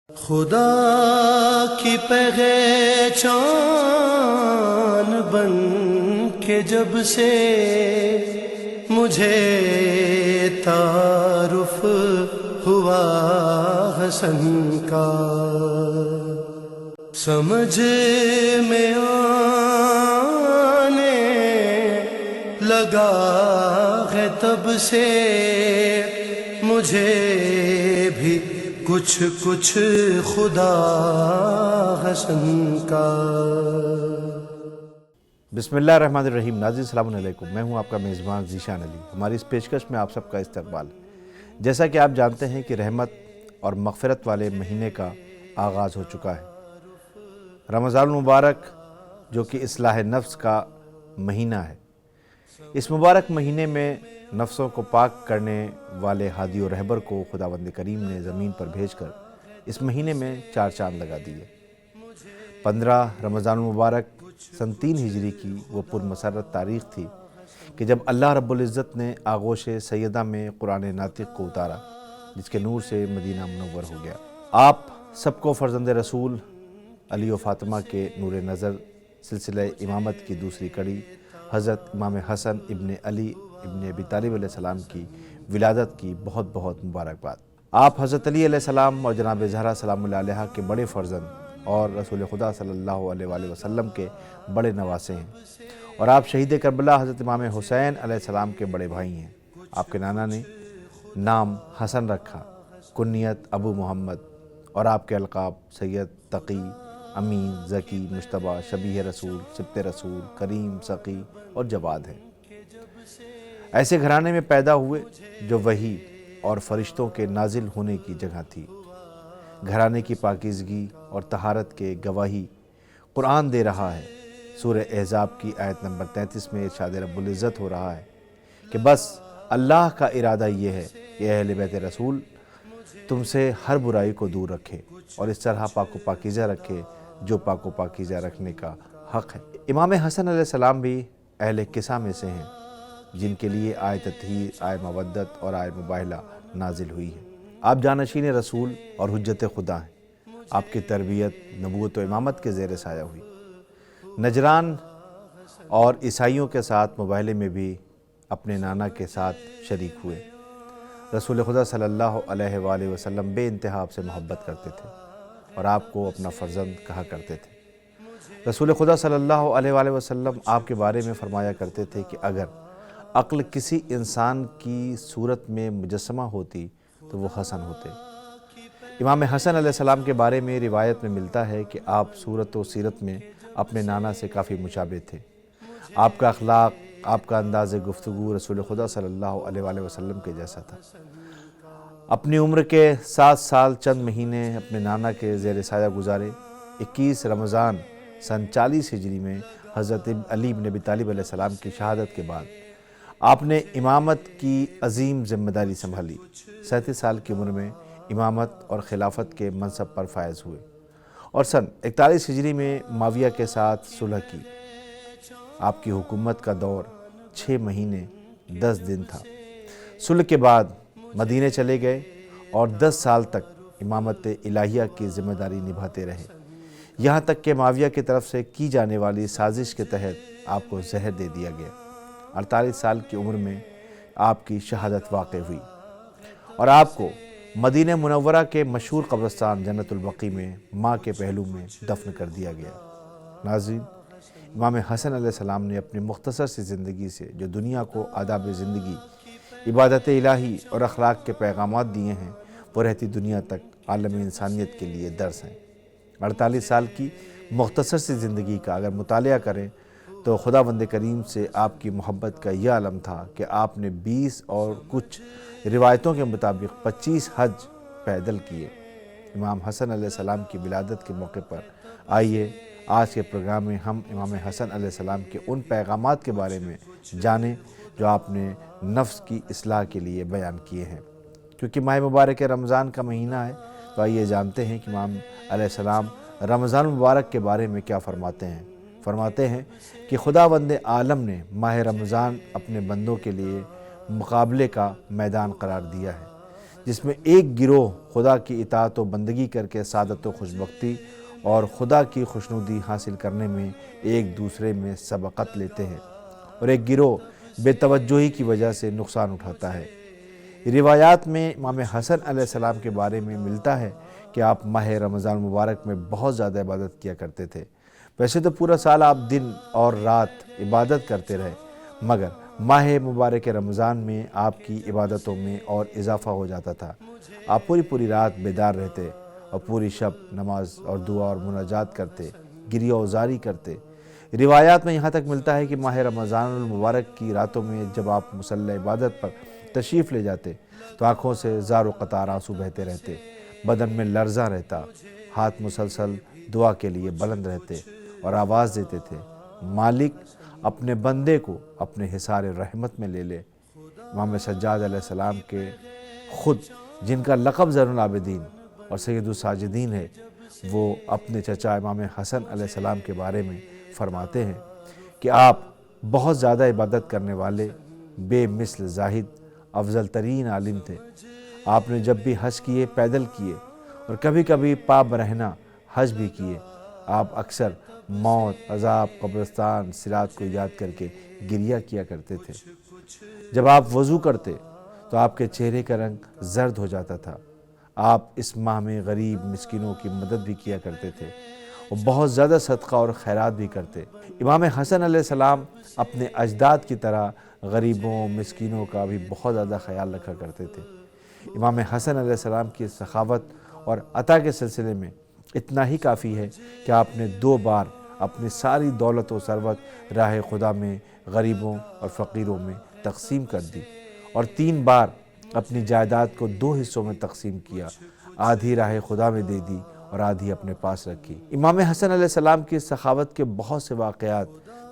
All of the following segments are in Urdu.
خدا کی پہچان بن کے جب سے مجھے تعارف ہوا حسن کا، سمجھ میں آنے لگا ہے تب سے مجھے بھی کچھ کچھ خدا حسن کا۔ بسم اللہ الرحمن الرحیم۔ ناظرین السلام علیکم، میں ہوں آپ کا میزبان ذیشان علی۔ ہماری اس پیشکش میں آپ سب کا استقبال۔ جیسا کہ آپ جانتے ہیں کہ رحمت اور مغفرت والے مہینے کا آغاز ہو چکا ہے، رمضان المبارک، جو کہ اصلاح نفس کا مہینہ ہے۔ اس مبارک مہینے میں نفسوں کو پاک کرنے والے ہادی و رہبر کو خداوند کریم نے زمین پر بھیج کر اس مہینے میں 4 چاند لگا دیے۔ 15 رمضان المبارک سن 3 ہجری کی وہ پرمسرت تاریخ تھی کہ جب اللہ رب العزت نے آغوش سیدہ میں قرآن ناطق کو اتارا، جس کے نور سے مدینہ منور ہو گیا۔ آپ سب کو فرزند رسول علی و فاطمہ کے نور نظر سلسلہ امامت کی دوسری کڑی حضرت امام حسن ابن علی ابن ابی طالب علیہ السلام کی ولادت کی بہت بہت مبارکباد۔ آپ حضرت علی علیہ السلام اور جناب زہرا سلام اللہ علیہا کے بڑے فرزند اور رسول خدا صلی اللہ علیہ وآلہ وسلم کے بڑے نواسے ہیں، اور آپ شہید کربلا حضرت امام حسین علیہ السلام کے بڑے بھائی ہیں۔ آپ کے نانا نے نام حسن رکھا، کنیت ابو محمد، اور آپ کے القاب سید، تقی، امین، ذکی، مجتبیٰ، شبیہ رسول، سبط رسول، کریم، سقی اور جواد ہیں۔ ایسے گھرانے میں پیدا ہوئے جو وحی اور فرشتوں کے نازل ہونے کی جگہ تھی۔ گھرانے کی پاکیزگی اور طہارت کے گواہی قرآن دے رہا ہے۔ سورہ احزاب کی آیت نمبر 33 میں ارشاد رب العزت ہو رہا ہے کہ بس اللہ کا ارادہ یہ ہے کہ اہل بیت رسول تم سے ہر برائی کو دور رکھے اور اس طرح پاک و پاکیزہ رکھے جو پاک و پاکیزہ رکھنے کا حق ہے۔ امام حسن علیہ السلام بھی اہل قصہ میں سے ہیں، جن کے لیے آیت تطہیر، آیت مودت اور آیت مباہلہ نازل ہوئی ہے۔ آپ جانشین رسول اور حجت خدا ہیں۔ آپ کی تربیت نبوت و امامت کے زیر سایہ ہوئی۔ نجران اور عیسائیوں کے ساتھ مباہلے میں بھی اپنے نانا کے ساتھ شریک ہوئے۔ رسول خدا صلی اللہ علیہ وآلہ وسلم بے انتہا آپ سے محبت کرتے تھے اور آپ کو اپنا فرزند کہا کرتے تھے۔ رسول خدا صلی اللہ علیہ وآلہ وسلم آپ کے بارے میں فرمایا کرتے تھے کہ اگر عقل کسی انسان کی صورت میں مجسمہ ہوتی تو وہ حسن ہوتے۔ امام حسن علیہ السلام کے بارے میں روایت میں ملتا ہے کہ آپ صورت و سیرت میں اپنے نانا سے کافی مشابہ تھے۔ آپ کا اخلاق، آپ کا انداز گفتگو رسول خدا صلی اللہ علیہ وآلہ وسلم کے جیسا تھا۔ اپنی عمر کے 7 سال چند مہینے اپنے نانا کے زیر سایہ گزارے۔ 21 رمضان سن 40 ہجری میں حضرت علی بن ابی طالب علیہ السلام کی شہادت کے بعد آپ نے امامت کی عظیم ذمہ داری سنبھالی۔ 37 سال کی عمر میں امامت اور خلافت کے منصب پر فائز ہوئے اور سن 41 ہجری میں معاویہ کے ساتھ صلح کی۔ آپ کی حکومت کا دور 6 مہینے 10 دن تھا۔ صلح کے بعد مدینے چلے گئے اور 10 سال تک امامت الہیہ کی ذمہ داری نبھاتے رہے، یہاں تک کہ معاویہ کی طرف سے کی جانے والی سازش کے تحت آپ کو زہر دے دیا گیا۔ 48 سال کی عمر میں آپ کی شہادت واقع ہوئی اور آپ کو مدینہ منورہ کے مشہور قبرستان جنت البقیع میں ماں کے پہلو میں دفن کر دیا گیا۔ ناظرین، امام حسن علیہ السلام نے اپنی مختصر سی زندگی سے جو دنیا کو آداب زندگی، عبادت الہی اور اخلاق کے پیغامات دیے ہیں، وہ رہتی دنیا تک عالم انسانیت کے لیے درس ہیں۔ 48 سال کی مختصر سی زندگی کا اگر مطالعہ کریں تو خداوند کریم سے آپ کی محبت کا یہ عالم تھا کہ آپ نے 20 اور کچھ روایتوں کے مطابق 25 حج پیدل کیے۔ امام حسن علیہ السلام کی ولادت کے موقع پر آئیے آج کے پروگرام میں ہم امام حسن علیہ السلام کے ان پیغامات کے بارے میں جانیں جو آپ نے نفس کی اصلاح کے لیے بیان کیے ہیں۔ کیونکہ ماہ مبارک رمضان کا مہینہ ہے تو آئیے جانتے ہیں کہ امام علیہ السلام رمضان مبارک کے بارے میں کیا فرماتے ہیں۔ فرماتے ہیں کہ خداوند عالم نے ماہ رمضان اپنے بندوں کے لیے مقابلے کا میدان قرار دیا ہے، جس میں ایک گروہ خدا کی اطاعت و بندگی کر کے سعادت و خوشبختی اور خدا کی خوشنودی حاصل کرنے میں ایک دوسرے میں سبقت لیتے ہیں، اور ایک گروہ بے توجہی کی وجہ سے نقصان اٹھاتا ہے۔ روایات میں امام حسن علیہ السلام کے بارے میں ملتا ہے کہ آپ ماہ رمضان مبارک میں بہت زیادہ عبادت کیا کرتے تھے۔ ویسے تو پورا سال آپ دن اور رات عبادت کرتے رہے، مگر ماہ مبارک رمضان میں آپ کی عبادتوں میں اور اضافہ ہو جاتا تھا۔ آپ پوری رات بیدار رہتے اور پوری شب نماز اور دعا اور مناجات کرتے، گریہ وزاری کرتے۔ روایات میں یہاں تک ملتا ہے کہ ماہ رمضان المبارک کی راتوں میں جب آپ مصلی عبادت پر تشریف لے جاتے تو آنکھوں سے زار و قطار آنسو بہتے رہتے، بدن میں لرزہ رہتا، ہاتھ مسلسل دعا کے لیے بلند رہتے اور آواز دیتے تھے، مالک اپنے بندے کو اپنے حصار رحمت میں لے لے۔ امام سجاد علیہ السلام کے خود، جن کا لقب زین العابدین اور سید الساجدین ہے، وہ اپنے چچا امام حسن علیہ السلام کے بارے میں فرماتے ہیں کہ آپ بہت زیادہ عبادت کرنے والے، بے مثل زاہد، افضل ترین عالم تھے۔ آپ نے جب بھی حج کیے پیدل کیے اور کبھی کبھی پا برہنہ حج بھی کیے۔ آپ اکثر موت، عذاب، قبرستان، صراط کو یاد کر کے گریہ کیا کرتے تھے۔ جب آپ وضو کرتے تو آپ کے چہرے کا رنگ زرد ہو جاتا تھا۔ آپ اس ماہ میں غریب مسکینوں کی مدد بھی کیا کرتے تھے اور بہت زیادہ صدقہ اور خیرات بھی کرتے۔ امام حسن علیہ السلام اپنے اجداد کی طرح غریبوں، مسکینوں کا بھی بہت زیادہ خیال رکھا کرتے تھے۔ امام حسن علیہ السلام کی سخاوت اور عطا کے سلسلے میں اتنا ہی کافی ہے کہ آپ نے 2 بار اپنی ساری دولت و ثروت راہ خدا میں غریبوں اور فقیروں میں تقسیم کر دی، اور 3 بار اپنی جائیداد کو 2 حصوں میں تقسیم کیا، آدھی راہ خدا میں دے دی اور آدھی اپنے پاس رکھی۔ امام حسن علیہ السلام کی سخاوت کے بہت سے واقعات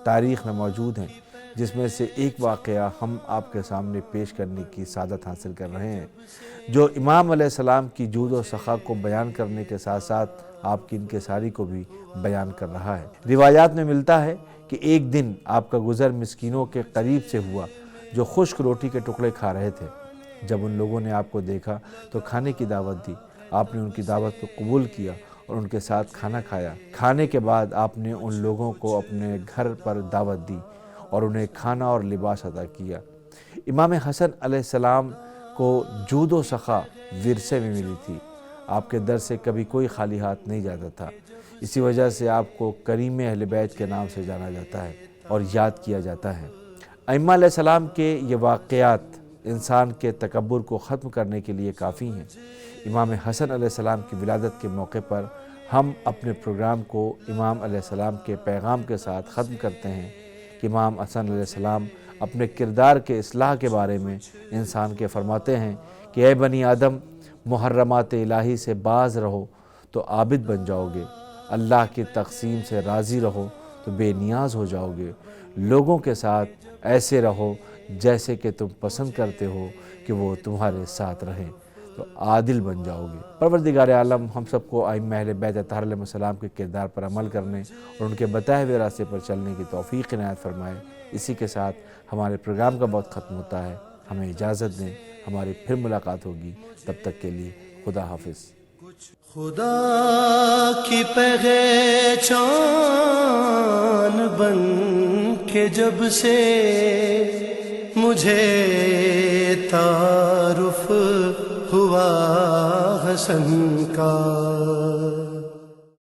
تاریخ میں موجود ہیں، جس میں سے ایک واقعہ ہم آپ کے سامنے پیش کرنے کی سعادت حاصل کر رہے ہیں، جو امام علیہ السلام کی جود و سخا کو بیان کرنے کے ساتھ ساتھ آپ کی انکساری کو بھی بیان کر رہا ہے۔ روایات میں ملتا ہے کہ ایک دن آپ کا گزر مسکینوں کے قریب سے ہوا جو خشک روٹی کے ٹکڑے کھا رہے تھے۔ جب ان لوگوں نے آپ کو دیکھا تو کھانے کی دعوت دی۔ آپ نے ان کی دعوت کو قبول کیا اور ان کے ساتھ کھانا کھایا۔ کھانے کے بعد آپ نے ان لوگوں کو اپنے گھر پر دعوت دی اور انہیں کھانا اور لباس عطا کیا۔ امام حسن علیہ السلام کو جود و سخا ورثے میں ملی تھی۔ آپ کے در سے کبھی کوئی خالی ہاتھ نہیں جاتا تھا۔ اسی وجہ سے آپ کو کریم اہل بیت کے نام سے جانا جاتا ہے اور یاد کیا جاتا ہے۔ ائمہ علیہ السلام کے یہ واقعات انسان کے تکبر کو ختم کرنے کے لیے کافی ہیں۔ امام حسن علیہ السلام کی ولادت کے موقع پر ہم اپنے پروگرام کو امام علیہ السلام کے پیغام کے ساتھ ختم کرتے ہیں کہ امام حسن علیہ السلام اپنے کردار کے اصلاح کے بارے میں انسان کے فرماتے ہیں کہ اے بنی آدم، محرمات الہی سے باز رہو تو عابد بن جاؤ گے، اللہ کی تقسیم سے راضی رہو تو بے نیاز ہو جاؤ گے، لوگوں کے ساتھ ایسے رہو جیسے کہ تم پسند کرتے ہو کہ وہ تمہارے ساتھ رہیں تو عادل بن جاؤ گے۔ پروردگار عالم ہم سب کو ائمہ اہل بیت اطہار علیہ السلام کے کردار پر عمل کرنے اور ان کے بتائے ہوئے راستے پر چلنے کی توفیق عنایت فرمائے۔ اسی کے ساتھ ہمارے پروگرام کا وقت ختم ہوتا ہے۔ ہمیں اجازت دیں، ہماری پھر ملاقات ہوگی، تب تک کے لیے خدا حافظ۔ خدا کی پہچان بن کے جب سے مجھے تعارف ہوا حسن کا،